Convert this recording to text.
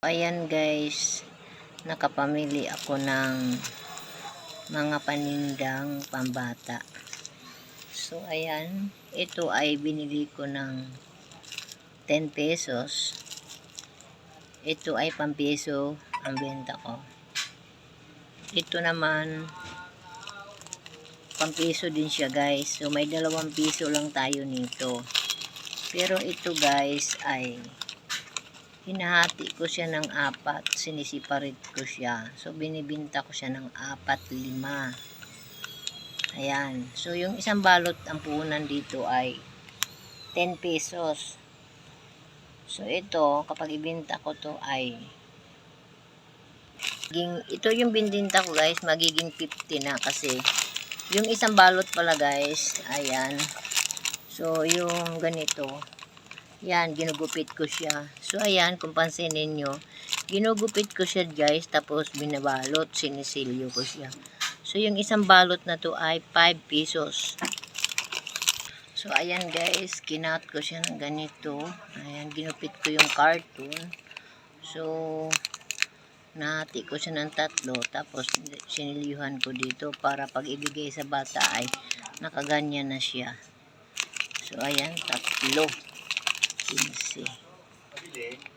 Ayan guys, nakapamili ako ng mga panindang pambata. So ayan, ito ay binili ko ng 10 pesos. Ito ay pampiso ang benta ko. Ito naman pampiso din siya guys. So may 2 piso lang tayo nito. Pero ito guys ay hinahati ko siya ng 4, sinisiparate ko siya. So, binibinta ko siya ng 4-5. Ayan. So, yung isang balot ang puhunan dito ay 10 pesos. So, ito, kapag ibinta ko to ay ito yung bindinta ko guys, magiging 50 na kasi yung isang balot pala guys, ayan. So, yung ganito, yan, ginugupit ko siya. So, ayan, kung pansinin nyo, ginugupit ko siya guys, tapos binabalot, sinisilyo ko siya. So, yung isang balot na to ay 5 pesos. So, ayan guys, kinat ko siya ng ganito. Ayan, ginupit ko yung carton. So, nahati ko siya ng 3, tapos sinilyuhan ko dito para pag ibigay sa bata ay nakaganyan na siya. So, ayan, 3. 15.